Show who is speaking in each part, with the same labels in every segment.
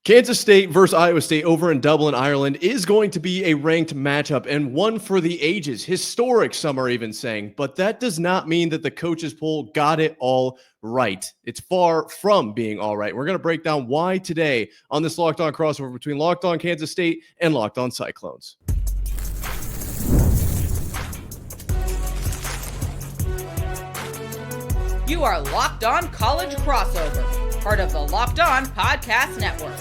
Speaker 1: Kansas State versus Iowa State over in Dublin, Ireland is going to be a ranked matchup and one for the ages. Historic, some are even saying. But that does not mean that the coaches poll got it all right. It's far from being all right. We're going to break down why today on this Locked On crossover between Locked On Kansas State and Locked On Cyclones.
Speaker 2: You are Locked On College Crossover, part of the Locked On Podcast Network.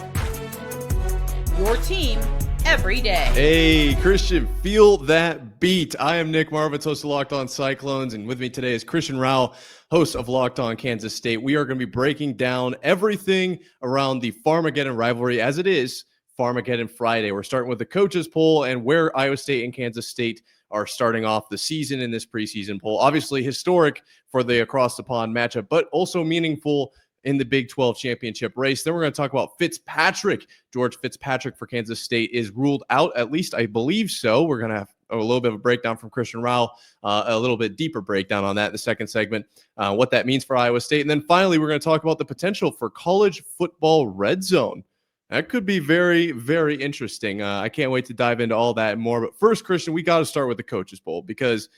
Speaker 2: Your team every day.
Speaker 1: Hey, Christian, feel that beat. I am Nick Marvitz, host of Locked On Cyclones, and with me today is Christian Rao, host of Locked On Kansas State. We are going to be breaking down everything around the Farmageddon rivalry as it is Farmageddon Friday. We're starting with the coaches poll and where Iowa State and Kansas State are starting off the season in this preseason poll. Obviously historic for the across the pond matchup, but also meaningful in the Big 12 championship race. Then we're going to talk about Fitzpatrick. George Fitzpatrick for Kansas State is ruled out, at least I believe so. We're going to have a little bit of a breakdown from Christian Rao, a little bit deeper breakdown on that in the second segment, what that means for Iowa State. And then finally, we're going to talk about the potential for college football red zone. That could be very, very interesting. I can't wait to dive into all that and more. But first, Christian, we got to start with the coaches poll because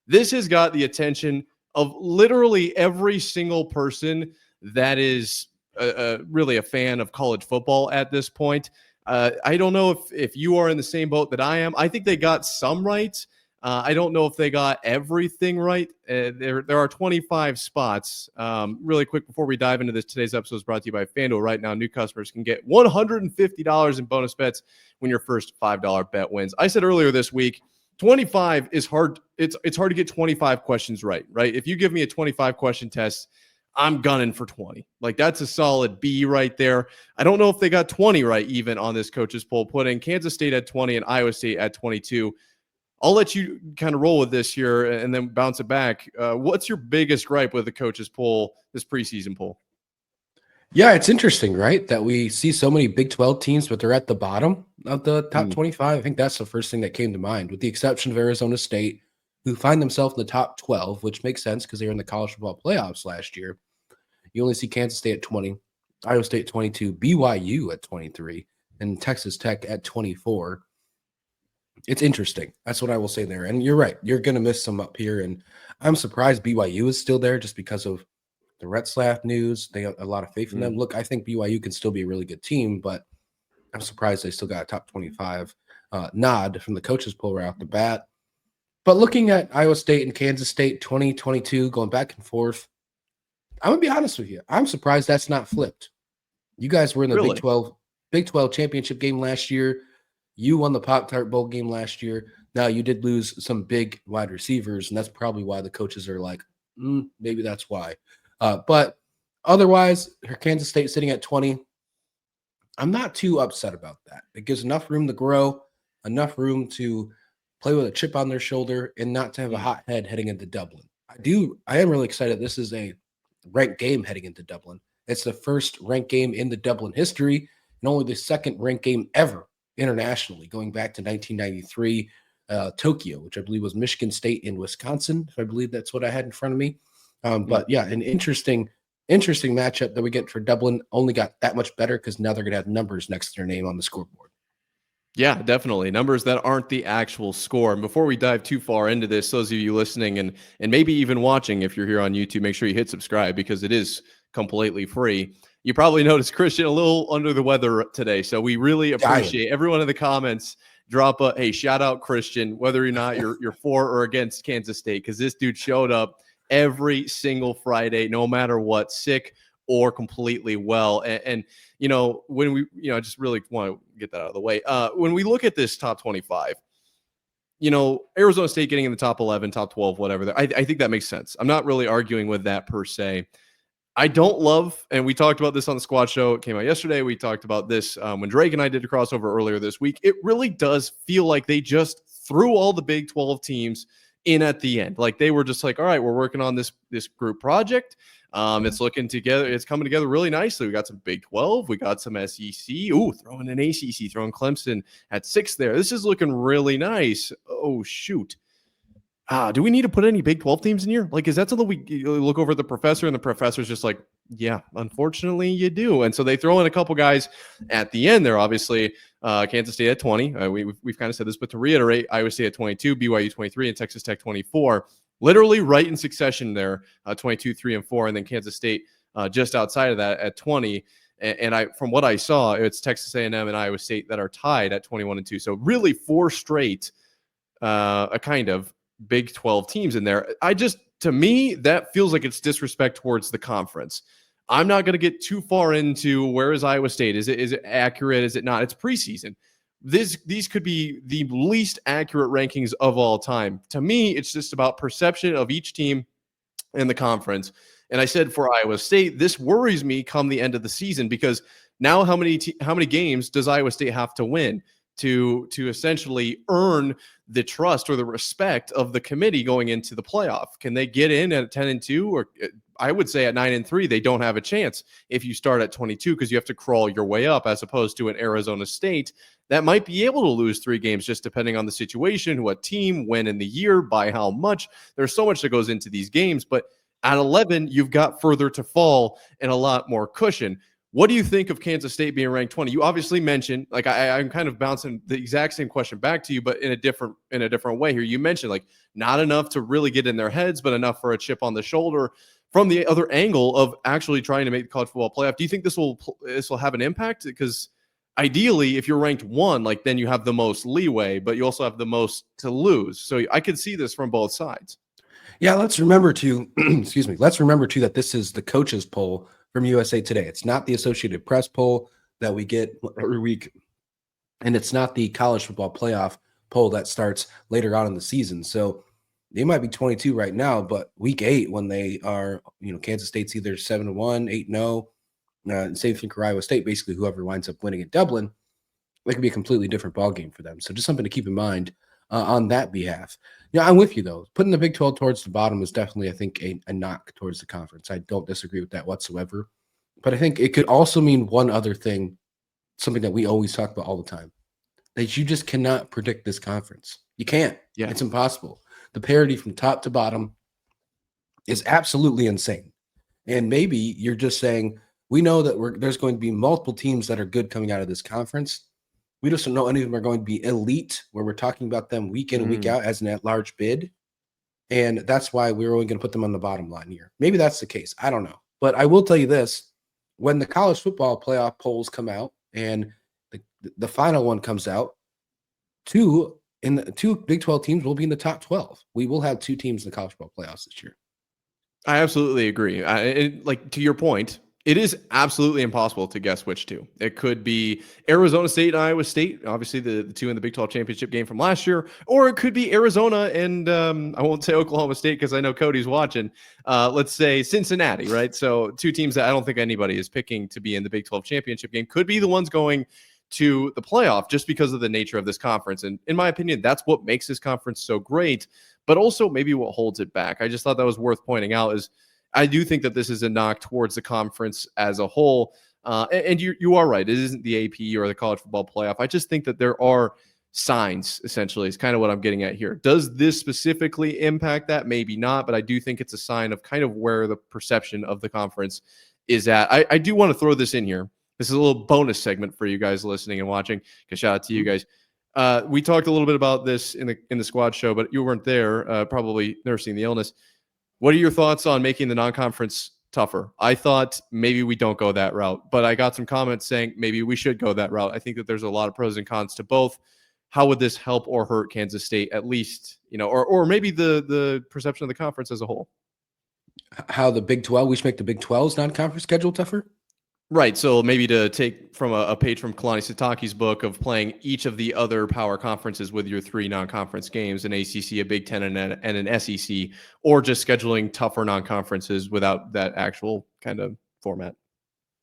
Speaker 1: this has got the attention of literally every single person that is really a fan of college football at this point. I don't know if you are in the same boat that I am. I think they got some right. I don't know if they got everything right. There are 25 spots. Really quick before we dive into this, today's episode is brought to you by FanDuel. Right now, new customers can get $150 in bonus bets when your first $5 bet wins. I said earlier this week, 25 is hard. It's hard to get 25 questions right? If you give me a 25 question test, I'm gunning for 20. Like, that's a solid B right there. I don't know if they got 20 right even on this coaches poll, putting Kansas State at 20 and Iowa State at 22. I'll let you kind of roll with this here and then bounce it back. What's your biggest gripe with the coaches poll, this preseason poll?
Speaker 3: Yeah, it's interesting, right? That we see so many Big 12 teams, but they're at the bottom of the top 25. I think that's the first thing that came to mind, with the exception of Arizona State, who find themselves in the top 12, which makes sense because they were in the college football playoffs last year. You only see Kansas State at 20, Iowa State 22, BYU at 23, and Texas Tech at 24. It's interesting. That's what I will say there. And you're right. You're going to miss some up here. And I'm surprised BYU is still there just because of the Retzlaff news. They have a lot of faith in them. Look, I think BYU can still be a really good team, but I'm surprised they still got a top 25 nod from the coaches poll right off the bat. But looking at Iowa State and Kansas State 2022, going back and forth, I'm going to be honest with you. I'm surprised that's not flipped. You guys were in the Big 12 championship game last year. You won the Pop-Tart Bowl game last year. Now, you did lose some big wide receivers, and that's probably why the coaches are like, maybe that's why. But otherwise, Kansas State sitting at 20, I'm not too upset about that. It gives enough room to grow, enough room to play with a chip on their shoulder, and not to have a hot head heading into Dublin. I am really excited. This is a ranked game heading into Dublin. It's the first ranked game in the Dublin history, and only the second ranked game ever internationally, going back to 1993 Tokyo, which I believe was Michigan State and Wisconsin. If I believe that's what I had in front of me. But yeah, an interesting matchup that we get for Dublin. Only got that much better because now they're going to have numbers next to their name on the scoreboard.
Speaker 1: Yeah, definitely. Numbers that aren't the actual score. And before we dive too far into this, those of you listening and maybe even watching, if you're here on YouTube, make sure you hit subscribe because it is completely free. You probably noticed Christian a little under the weather today. So we really appreciate everyone in the comments. Drop a, hey, shout out Christian, whether or not you're for or against Kansas State, because this dude showed up every single Friday, no matter what, sick or completely well. And you know, when we, I just really want to get that out of the way. When we look at this top 25, Arizona State getting in the top 11, top 12, whatever, I think that makes sense. I'm not really arguing with that per se. I don't love, and we talked about this on the squad show. It came out yesterday. We talked about this when Drake and I did a crossover earlier this week. It really does feel like they just threw all the Big 12 teams in at the end. Like they were just like, all right, we're working on this group project. It's looking together. It's coming together really nicely. We got some Big 12. We got some SEC. Ooh, throwing an ACC, throwing Clemson at 6 there. This is looking really nice. Oh, shoot. Do we need to put any Big 12 teams in here? Like, is that something we look over at the professor and the professor's just like, Yeah, unfortunately you do. And so they throw in a couple guys at the end there. Obviously, Kansas State at 20. We've kind of said this, but to reiterate, Iowa State at 22, BYU 23, and Texas Tech 24. Literally right in succession there, 22, 3, and 4. And then Kansas State just outside of that at 20. And I, from what I saw, it's Texas A&M and Iowa State that are tied at 21 and 2. So really 4 straight a kind of Big 12 teams in there. To me, that feels like it's disrespect towards the conference. I'm not going to get too far into where is Iowa State. Is it accurate? Is it not? It's preseason. These could be the least accurate rankings of all time. To me, it's just about perception of each team in the conference. And I said for Iowa State, this worries me come the end of the season, because now how many games does Iowa State have to win to essentially earn the trust or the respect of the committee going into the playoff? Can they get in at 10 and 2, or I would say at 9 and 3, they don't have a chance if you start at 22, because you have to crawl your way up, as opposed to an Arizona State that might be able to lose 3 games just depending on the situation, what team, when in the year, by how much. There's so much that goes into these games, but at 11, you've got further to fall and a lot more cushion. What do you think of Kansas State being ranked 20? You obviously mentioned, like, I'm kind of bouncing the exact same question back to you, but in a different way here. You mentioned, like, not enough to really get in their heads, but enough for a chip on the shoulder from the other angle of actually trying to make the college football playoff. Do you think this will have an impact? Because ideally, if you're ranked 1, like, then you have the most leeway, but you also have the most to lose. So I could see this from both sides.
Speaker 3: Yeah, let's remember to let's remember too that this is the coaches poll from USA Today. It's not the Associated Press poll that we get every week, and it's not the college football playoff poll that starts later on in the season. So they might be 22 right now, but week 8, when they are, Kansas State's either 7-1, 8-0, same thing for Iowa State. Basically, whoever winds up winning at Dublin, it could be a completely different ballgame for them. So just something to keep in mind on that behalf. I'm with you, though. Putting the Big 12 towards the bottom is definitely, I think, a knock towards the conference. I don't disagree with that whatsoever. But I think it could also mean one other thing, something that we always talk about all the time, that you just cannot predict this conference. You can't. Yeah. It's impossible. The parity from top to bottom is absolutely insane. And maybe you're just saying, we know that there's going to be multiple teams that are good coming out of this conference. We just don't know any of them are going to be elite, where we're talking about them week in and week out as an at-large bid. And that's why we're only going to put them on the bottom line here. Maybe that's the case. I don't know. But I will tell you this. When the college football playoff polls come out and the final one comes out, 2 Big 12 teams will be in the top 12. We will have 2 teams in the college football playoffs this year.
Speaker 1: I absolutely agree. Like, to your point, it is absolutely impossible to guess which 2. It could be Arizona State and Iowa State, obviously the 2 in the Big 12 championship game from last year, or it could be Arizona and I won't say Oklahoma State because I know Cody's watching. Let's say Cincinnati, right? So 2 teams that I don't think anybody is picking to be in the Big 12 championship game could be the ones going to the playoff, just because of the nature of this conference. And in my opinion, that's what makes this conference so great, but also maybe what holds it back. I just thought that was worth pointing out. Is I do think that this is a knock towards the conference as a whole. And you are right. It isn't the AP or the college football playoff. I just think that there are signs, essentially, is kind of what I'm getting at here. Does this specifically impact that? Maybe not, but I do think it's a sign of kind of where the perception of the conference is at. I do want to throw this in here. This is a little bonus segment for you guys listening and watching. Shout out to you guys. We talked a little bit about this in the squad show, but you weren't there, probably nursing the illness. What are your thoughts on making the non-conference tougher? I thought maybe we don't go that route, but I got some comments saying maybe we should go that route. I think that there's a lot of pros and cons to both. How would this help or hurt Kansas State, at least, or maybe the perception of the conference as a whole?
Speaker 3: How the Big 12, we should make the Big 12's non-conference schedule tougher?
Speaker 1: Right. So maybe to take from a page from Kalani Sitake's book of playing each of the other power conferences with your 3 non-conference games, an ACC, a Big Ten, and an SEC, or just scheduling tougher non-conferences without that actual kind of format.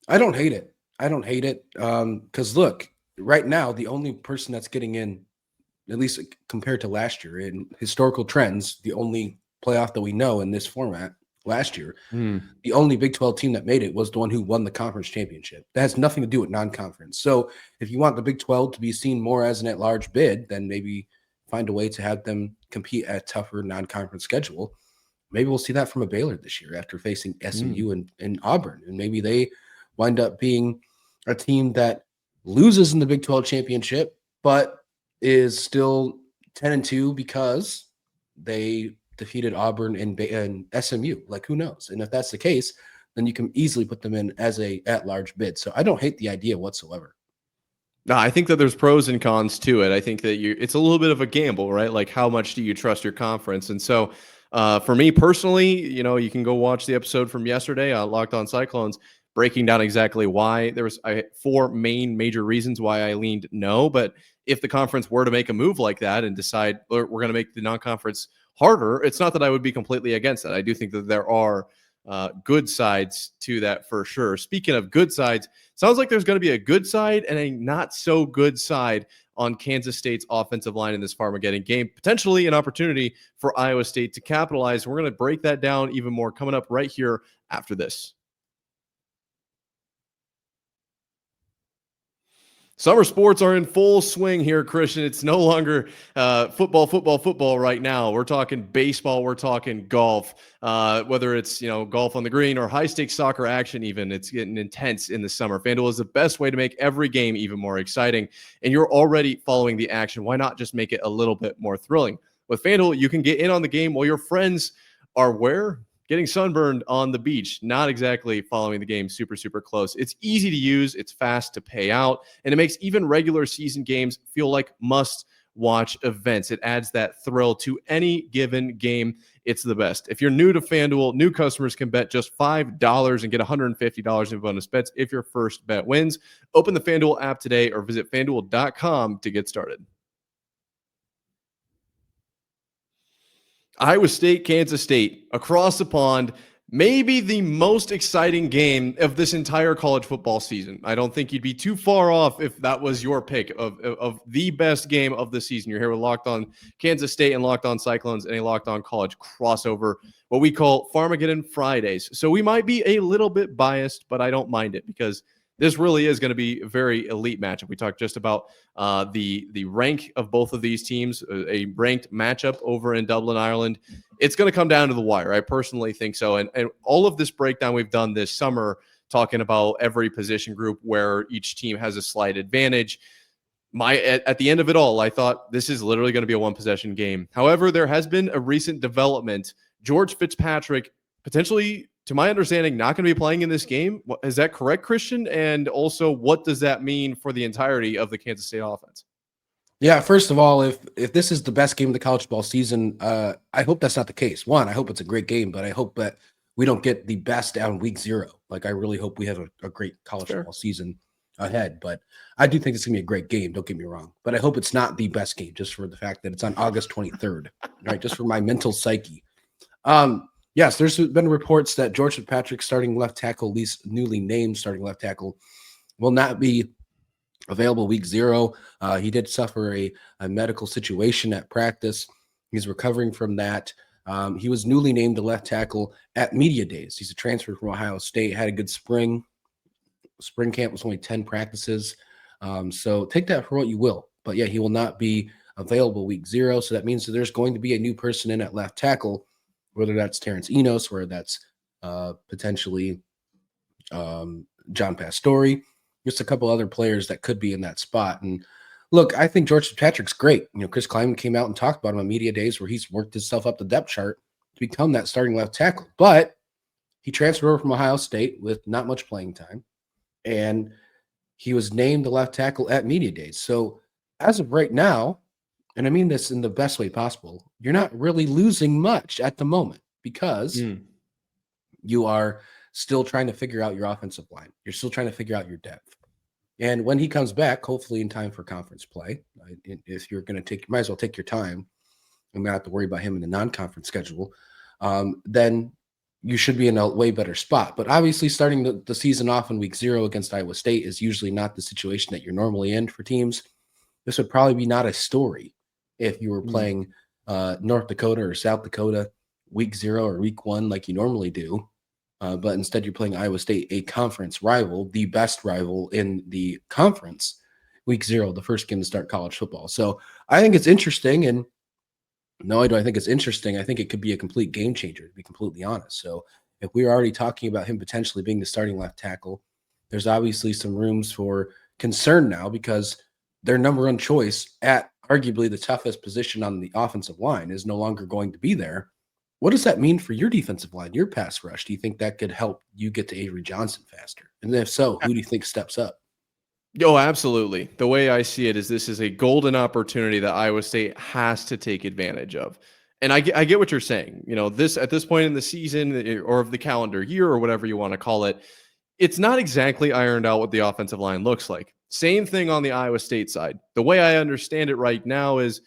Speaker 3: I don't hate it. Because look, right now, the only person that's getting in, at least compared to last year in historical trends, the only playoff that we know in this format last year, the only Big 12 team that made it was the one who won the conference championship. That has nothing to do with non-conference. So if you want the Big 12 to be seen more as an at-large bid, then maybe find a way to have them compete at a tougher non-conference schedule. maybe we'll see that from a Baylor this year after facing SMU and Auburn. And maybe they wind up being a team that loses in the Big 12 championship, but is still 10-2 because they defeated Auburn and SMU. Like, who knows? And if that's the case, then you can easily put them in as a at-large bid. So I don't hate the idea whatsoever.
Speaker 1: No, I think that there's pros and cons to it. I think that it's a little bit of a gamble, right? Like, how much do you trust your conference? And so for me personally, you can go watch the episode from yesterday on Locked On Cyclones, breaking down exactly why. There was 4 main major reasons why I leaned no. But if the conference were to make a move like that and decide we're going to make the non-conference harder, it's not that I would be completely against that. I do think that there are good sides to that for sure. Speaking of good sides, sounds like there's going to be a good side and a not so good side on Kansas State's offensive line in this Farmageddon game. Potentially an opportunity for Iowa State to capitalize. We're going to break that down even more coming up right here after this. Summer sports are in full swing here, Christian. It's no longer football right now. We're talking baseball. We're talking golf. Whether it's golf on the green or high-stakes soccer action even, it's getting intense in the summer. FanDuel is the best way to make every game even more exciting, and you're already following the action. Why not just make it a little bit more thrilling? With FanDuel, you can get in on the game while your friends are where? Getting sunburned on the beach, not exactly following the game super, super close. It's easy to use, it's fast to pay out, and it makes even regular season games feel like must-watch events. It adds that thrill to any given game. It's the best. If you're new to FanDuel, new customers can bet just $5 and get $150 in bonus bets if your first bet wins. Open the FanDuel app today or visit FanDuel.com to get started. Iowa State, Kansas State, across the pond, maybe the most exciting game of this entire college football season. I don't think you'd be too far off if that was your pick of the best game of the season. You're here with Locked On Kansas State and Locked On Cyclones and a Locked On College crossover, what we call Farmageddon Fridays. So we might be a little bit biased, but I don't mind it because this really is going to be a very elite matchup. We talked just about the rank of both of these teams, a ranked matchup over in Dublin, Ireland. It's going to come down to the wire. I personally think so. And all of this breakdown we've done this summer, talking about every position group where each team has a slight advantage. At the end of it all, I thought this is literally going to be a one-possession game. However, there has been a recent development. George Fitzpatrick potentially, to my understanding, not going to be playing in this game. Is that correct, Christian? And also, what does that mean for the entirety of the Kansas State offense?
Speaker 3: Yeah, first of all, if this is the best game of the college football season, I hope that's not the case. One, I hope it's a great game, but I hope that we don't get the best out in week 0. Like, I really hope we have a great college football season ahead. But I do think it's going to be a great game. Don't get me wrong. But I hope it's not the best game just for the fact that it's on August 23rd, right? Just for my mental psyche. Yes, there's been reports that George Fitzpatrick, starting left tackle, at least newly named starting left tackle, will not be available week 0. He did suffer a medical situation at practice. He's recovering from that. He was newly named the left tackle at media days. He's a transfer from Ohio State, had a good spring. Spring camp was only 10 practices. So take that for what you will. But yeah, he will not be available week 0. So that means that there's going to be a new person in at left tackle, whether that's Terrence Enos, whether that's potentially John Pastore, just a couple other players that could be in that spot. And look, I think George Fitzpatrick's great. Chris Kleiman came out and talked about him on media days where he's worked himself up the depth chart to become that starting left tackle. But he transferred over from Ohio State with not much playing time, and he was named the left tackle at media days. So as of right now, and I mean this in the best way possible, you're not really losing much at the moment because you are still trying to figure out your offensive line. You're still trying to figure out your depth. And when he comes back, hopefully in time for conference play, if you're going to might as well take your time and not have to worry about him in the non-conference schedule, then you should be in a way better spot. But obviously starting the season off in week 0 against Iowa State is usually not the situation that you're normally in for teams. This would probably be not a story if you were playing North Dakota or South Dakota week 0 or week 1 like you normally do. But instead you're playing Iowa State, a conference rival, the best rival in the conference, week 0, the first game to start college football. So I think it's interesting. And No, I do. I think it's interesting. I think it could be a complete game changer, to be completely honest. So if we're already talking about him potentially being the starting left tackle, there's obviously some rooms for concern now because their number one choice at arguably the toughest position on the offensive line is no longer going to be there. What does that mean for your defensive line, your pass rush? Do you think that could help you get to Avery Johnson faster? And if so, who do you think steps up?
Speaker 1: Oh, absolutely. The way I see it is this is a golden opportunity that Iowa State has to take advantage of. And I get what you're saying. This at this point in the season or of the calendar year or whatever you want to call it, it's not exactly ironed out what the offensive line looks like. Same thing on the Iowa State side. The way I understand it right now is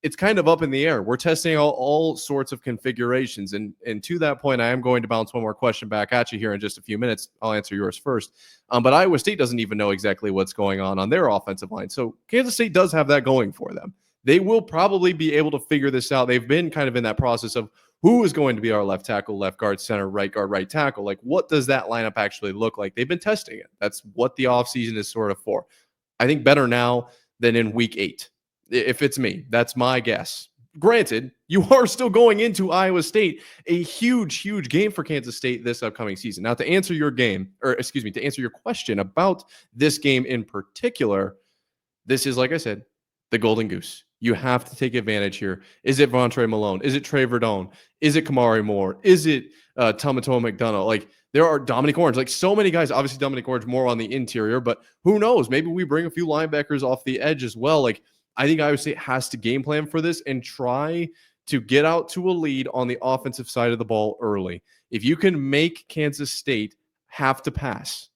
Speaker 1: it's kind of up in the air. We're testing all sorts of configurations. And to that point, I am going to bounce one more question back at you here in just a few minutes. I'll answer yours first. But Iowa State doesn't even know exactly what's going on their offensive line. So Kansas State does have that going for them. They will probably be able to figure this out. They've been kind of in that process of who is going to be our left tackle, left guard, center, right guard, right tackle. Like, what does that lineup actually look like? They've been testing it. That's what the offseason is sort of for. I think better now than in week 8. If it's me, that's my guess. Granted, you are still going into Iowa State, a huge, huge game for Kansas State this upcoming season. Now, to answer your question about this game in particular, this is, like I said, the golden goose. You have to take advantage here. Is it Vontre Malone? Is it Trey Verdone? Is it Kamari Moore? Is it Tomatoa McDonough? Like, there are Dominic Orange, like so many guys. Obviously, Dominic Orange more on the interior, but who knows? Maybe we bring a few linebackers off the edge as well. Like, I think Iowa State has to game plan for this and try to get out to a lead on the offensive side of the ball early. If you can make Kansas State have to pass,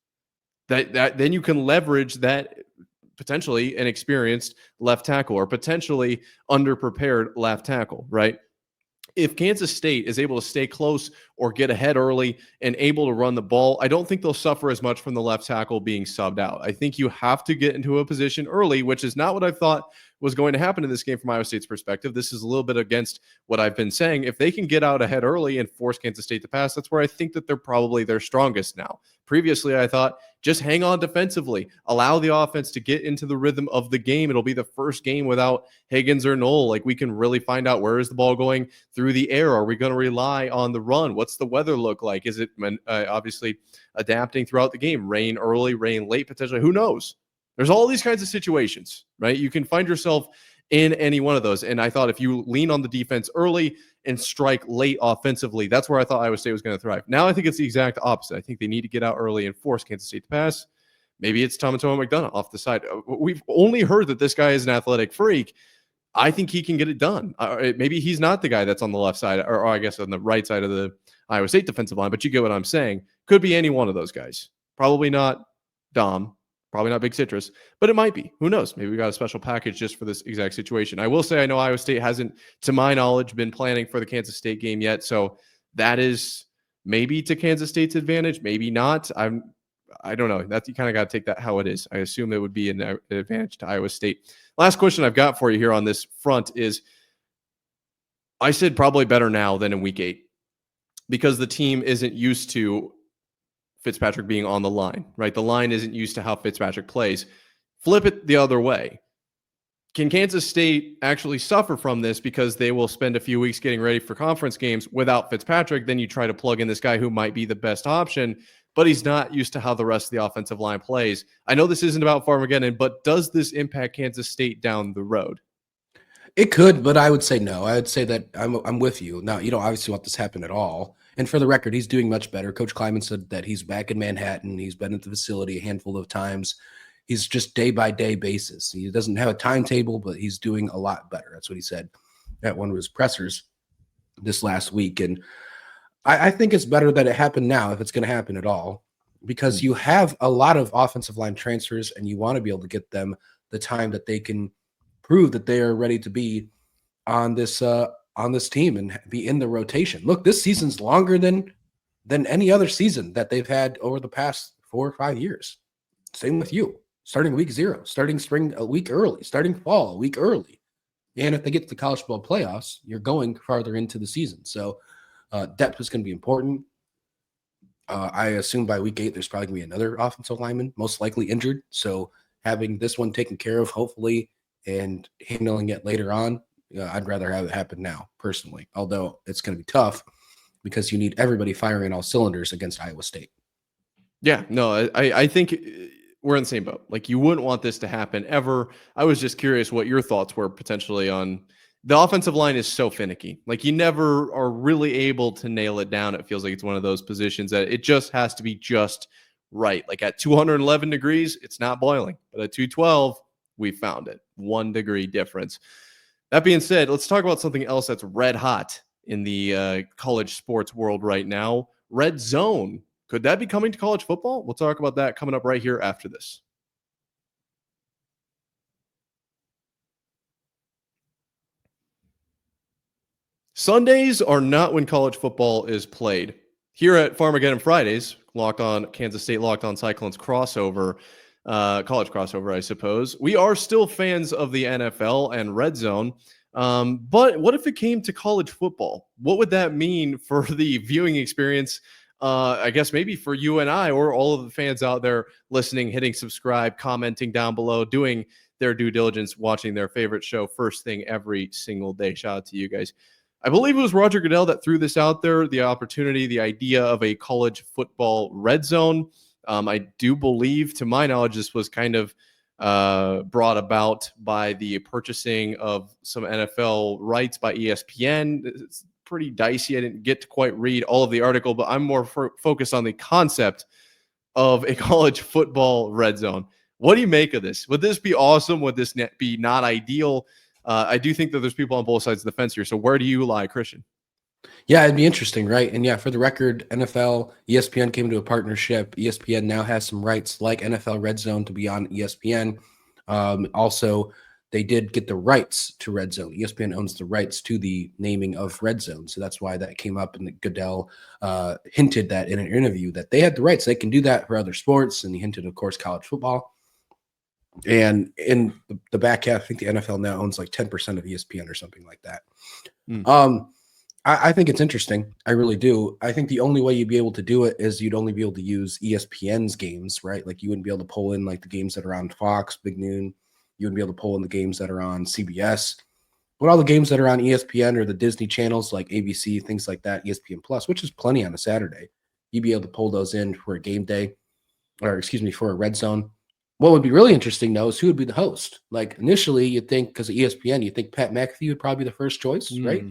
Speaker 1: that then you can leverage that potentially an experienced left tackle or potentially underprepared left tackle, right? If Kansas State is able to stay close or get ahead early and able to run the ball, I don't think they'll suffer as much from the left tackle being subbed out. I think you have to get into a position early, which is not what I thought was going to happen in this game from Iowa State's perspective. This is a little bit against what I've been saying. If they can get out ahead early and force Kansas State to pass, that's where I think that they're probably their strongest now. Previously, I thought just hang on defensively, allow the offense to get into the rhythm of the game. It'll be the first game without Higgins or Knoll. Like, we can really find out, where is the ball going through the air? Are we going to rely on the run? What's the weather look like? Is it obviously adapting throughout the game? Rain early, rain late, potentially. Who knows? There's all these kinds of situations, right? You can find yourself in any one of those. And I thought if you lean on the defense early and strike late offensively, that's where I thought Iowa State was going to thrive. Now I think it's the exact opposite. I think they need to get out early and force Kansas State to pass. Maybe it's Tomatoa McDonough off the side. We've only heard that this guy is an athletic freak. I think he can get it done. Maybe he's not the guy that's on the left side, or I guess on the right side of the Iowa State defensive line, but you get what I'm saying. Could be any one of those guys. Probably not Dom. Probably not Big Citrus, but it might be. Who knows? Maybe we got a special package just for this exact situation. I will say I know Iowa State hasn't, to my knowledge, been planning for the Kansas State game yet, so that is maybe to Kansas State's advantage, maybe not. I don't know. That you kind of got to take that how it is. I assume it would be an advantage to Iowa State. Last question I've got for you here on this front is, I said probably better now than in week 8 because the team isn't used to Fitzpatrick being on the line, right? The line isn't used to how Fitzpatrick plays. Flip it the other way. Can Kansas State actually suffer from this because they will spend a few weeks getting ready for conference games without Fitzpatrick? Then you try to plug in this guy who might be the best option, but he's not used to how the rest of the offensive line plays. I know this isn't about Farmageddon, but does this impact Kansas State down the road?
Speaker 3: It could, but I would say no. I would say that I'm with you. Now, you don't obviously want this to happen at all. And for the record, he's doing much better. Coach Kleiman said that he's back in Manhattan. He's been at the facility a handful of times. He's just day-by-day basis. He doesn't have a timetable, but he's doing a lot better. That's what he said at one of his pressers this last week. And I think it's better that it happened now, if it's going to happen at all, because you have a lot of offensive line transfers, and you want to be able to get them the time that they can prove that they are ready to be on this team and be in the rotation. Look, this season's longer than any other season that they've had over the past 4 or 5 years. Same with you. Starting week 0, starting spring a week early, starting fall a week early. And if they get to the college football playoffs, you're going farther into the season. So depth is going to be important. I assume by week 8, there's probably going to be another offensive lineman, most likely injured. So having this one taken care of, hopefully, and handling it later on I'd rather have it happen now, personally, although it's going to be tough because you need everybody firing all cylinders against Iowa State.
Speaker 1: Yeah, no, I think we're in the same boat. Like, you wouldn't want this to happen ever. I was just curious what your thoughts were potentially on the offensive line is so finicky. Like, you never are really able to nail it down. It feels like it's one of those positions that it just has to be just right. Like at 211 degrees, it's not boiling. But at 212, we found it. 1 degree difference. That being said, let's talk about something else that's red hot in the college sports world right now. Red zone. Could that be coming to college football? We'll talk about that coming up right here after this. Sundays are not when college football is played. Here at Farmageddon Fridays, Locked On Kansas State, Locked On Cyclones crossover, college crossover, I suppose. We are still fans of the NFL and Red Zone. But what if it came to college football? What would that mean for the viewing experience? I guess maybe for you and I, or all of the fans out there listening, hitting subscribe, commenting down below, doing their due diligence, watching their favorite show first thing every single day. Shout out to you guys. I believe it was Roger Goodell that threw this out there, the opportunity, the idea of a college football red zone. I do believe, to my knowledge, this was kind of brought about by the purchasing of some NFL rights by ESPN. It's pretty dicey. I didn't get to quite read all of the article, but I'm more focused on the concept of a college football red zone. What do you make of this? Would this be awesome? Would this be not ideal? I do think that there's people on both sides of the fence here. So where do you lie, Christian?
Speaker 3: Yeah, it'd be interesting, right? And yeah, for the record, NFL, ESPN came to a partnership. ESPN now has some rights like NFL Red Zone to be on ESPN. Also, they did get the rights to Red Zone. ESPN owns the rights to the naming of Red Zone. So that's why that came up, and Goodell hinted that in an interview that they had the rights. They can do that for other sports. And he hinted, of course, college football. And in the back half, I think the NFL now owns like 10% of ESPN or something like that. I think it's interesting. I really do. I think the only way you'd be able to do it is you'd only be able to use ESPN's games, right? Like you wouldn't be able to pull in like the games that are on Fox, Big Noon. You wouldn't be able to pull in the games that are on CBS. But all the games that are on ESPN or the Disney channels like ABC, things like that, ESPN Plus, which is plenty on a Saturday, you'd be able to pull those in for a game day, or excuse me, for a red zone. What would be really interesting, though, is who would be the host. Like initially, you'd think, because of ESPN, you think Pat McAfee would probably be the first choice, right?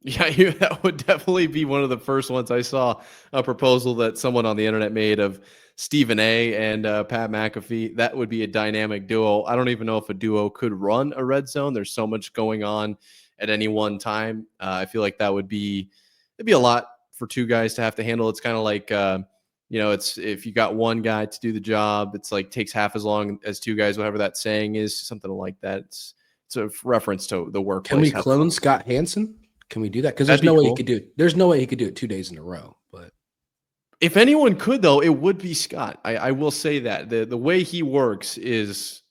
Speaker 1: Yeah, that would definitely be one of the first ones. I saw a proposal that someone on the internet made of Stephen A. and Pat McAfee. That would be a dynamic duo. I don't even know if a duo could run a red zone. There's so much going on at any one time. I feel like it'd be a lot for two guys to have to handle. It's kind of like, it's if you got one guy to do the job, it's like takes half as long as two guys, whatever that saying is, something like that. It's a reference to the workplace.
Speaker 3: Can we clone Scott Hansen? Can we do that? Because there's no way he could do it. There's no way he could do it 2 days in a row. But
Speaker 1: if anyone could, though, it would be Scott. I will say that the way he works is,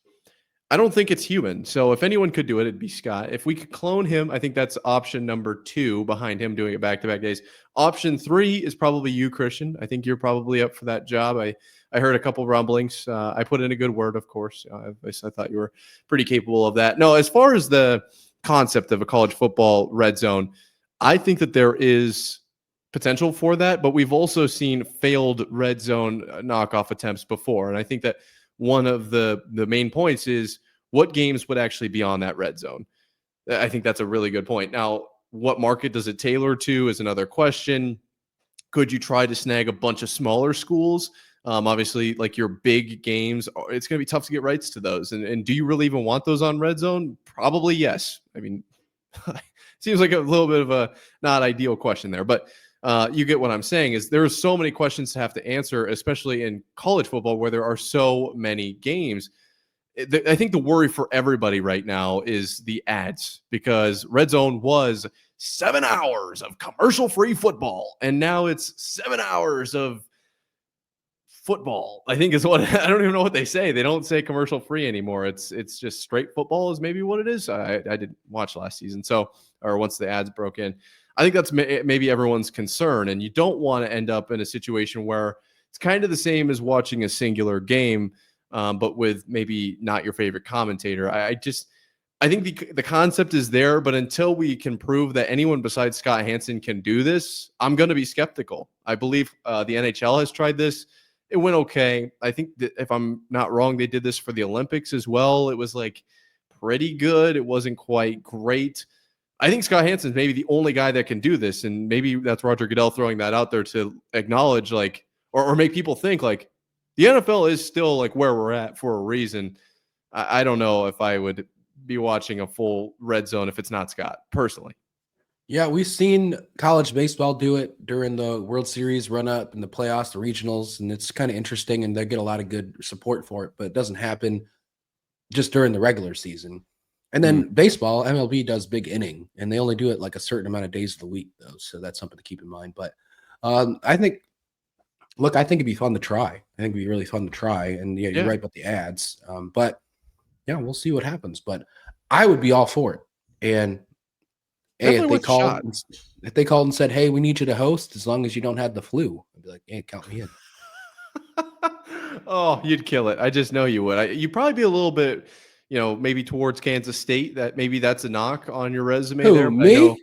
Speaker 1: I don't think it's human. So if anyone could do it, it'd be Scott. If we could clone him, I think that's option number 2 behind him doing it back-to-back days. Option 3 is probably you, Christian. I think you're probably up for that job. I heard a couple rumblings. I put in a good word, of course. I thought you were pretty capable of that. No, as far as the concept of a college football red zone, I think that there is potential for that, but we've also seen failed red zone knockoff attempts before. And I think that one of the main points is what games would actually be on that red zone. I think that's a really good point. Now, what market does it tailor to is another question. Could you try to snag a bunch of smaller schools? Obviously, like your big games, it's going to be tough to get rights to those. And do you really even want those on red zone? Probably yes. I mean, seems like a little bit of a not ideal question there, but you get what I'm saying is there are so many questions to have to answer, especially in college football where there are so many games. I think the worry for everybody right now is the ads, because red zone was 7 hours of commercial-free football, and now it's 7 hours of football, I think is what I don't even know what they say. They don't say commercial free anymore. It's just straight football is maybe what it is. I didn't watch last season, or once the ads broke in. I think that's maybe everyone's concern, and you don't want to end up in a situation where it's kind of the same as watching a singular game, but with maybe not your favorite commentator. I I think the concept is there, but until we can prove that anyone besides Scott Hansen can do this, I'm going to be skeptical. I believe the NHL has tried this. It went okay. I think that if I'm not wrong, they did this for the Olympics as well. It was like pretty good. It wasn't quite great. I think Scott Hansen's maybe the only guy that can do this, and maybe that's Roger Goodell throwing that out there to acknowledge, like, or make people think like the NFL is still like where we're at for a reason. I don't know if I would be watching a full red zone if it's not Scott, personally.
Speaker 3: Yeah, we've seen college baseball do it during the World Series run up and the playoffs, the regionals, and it's kind of interesting, and they get a lot of good support for it, but it doesn't happen just during the regular season. And then baseball, MLB does big inning, and they only do it like a certain amount of days of the week, though, so that's something to keep in mind. But I think it'd be fun to try. I think it'd be really fun to try, and yeah, you're right about the ads. But yeah, we'll see what happens. But I would be all for it. And hey, if they called and said, "Hey, we need you to host as long as you don't have the flu," I'd be like, "Hey, count me in."
Speaker 1: Oh, you'd kill it. I just know you would. You'd probably be a little bit, maybe towards Kansas State. That maybe that's a knock on your resume there.
Speaker 3: Me?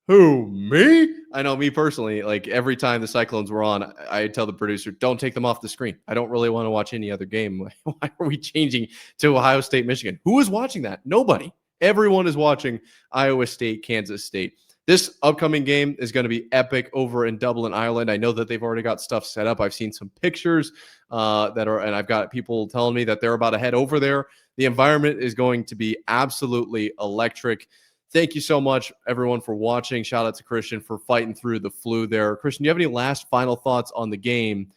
Speaker 1: Who, me? I know me personally. Like every time the Cyclones were on, I tell the producer, "Don't take them off the screen. I don't really want to watch any other game." Why are we changing to Ohio State, Michigan? Who is watching that? Nobody. Everyone is watching Iowa State, Kansas State. This upcoming game is going to be epic over in Dublin, Ireland. I know that they've already got stuff set up. I've seen some pictures and I've got people telling me that they're about to head over there. The environment is going to be absolutely electric. Thank you so much, everyone, for watching. Shout out to Christian for fighting through the flu there. Christian, do you have any last final thoughts on the game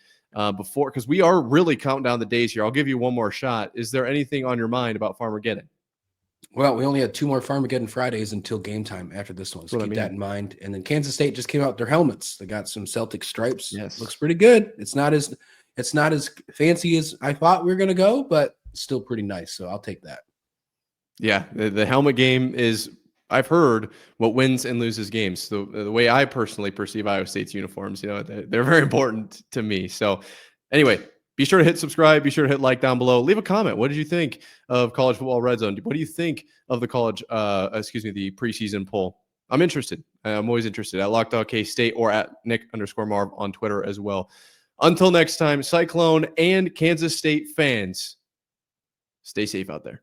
Speaker 1: before? Because we are really counting down the days here. I'll give you one more shot. Is there anything on your mind about Farmageddon?
Speaker 3: Well, we only had 2 more Farmageddon Fridays until game time after this one. So keep that in mind. And then Kansas State just came out with their helmets. They got some Celtic stripes.
Speaker 1: Yes.
Speaker 3: Looks pretty good. It's not as fancy as I thought we were going to go, but still pretty nice. So I'll take that. Yeah,
Speaker 1: the helmet game is, I've heard, what wins and loses games. So the way I personally perceive Iowa State's uniforms, they're very important to me. So anyway, be sure to hit subscribe. Be sure to hit like down below. Leave a comment. What did you think of College Football Red Zone? What do you think of the the preseason poll? I'm interested. I'm always interested at Locked On K-State or at Nick_Marv on Twitter as well. Until next time, Cyclone and Kansas State fans, stay safe out there.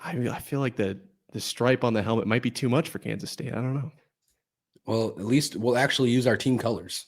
Speaker 1: I feel like the stripe on the helmet might be too much for Kansas State. I don't know.
Speaker 3: Well, at least we'll actually use our team colors.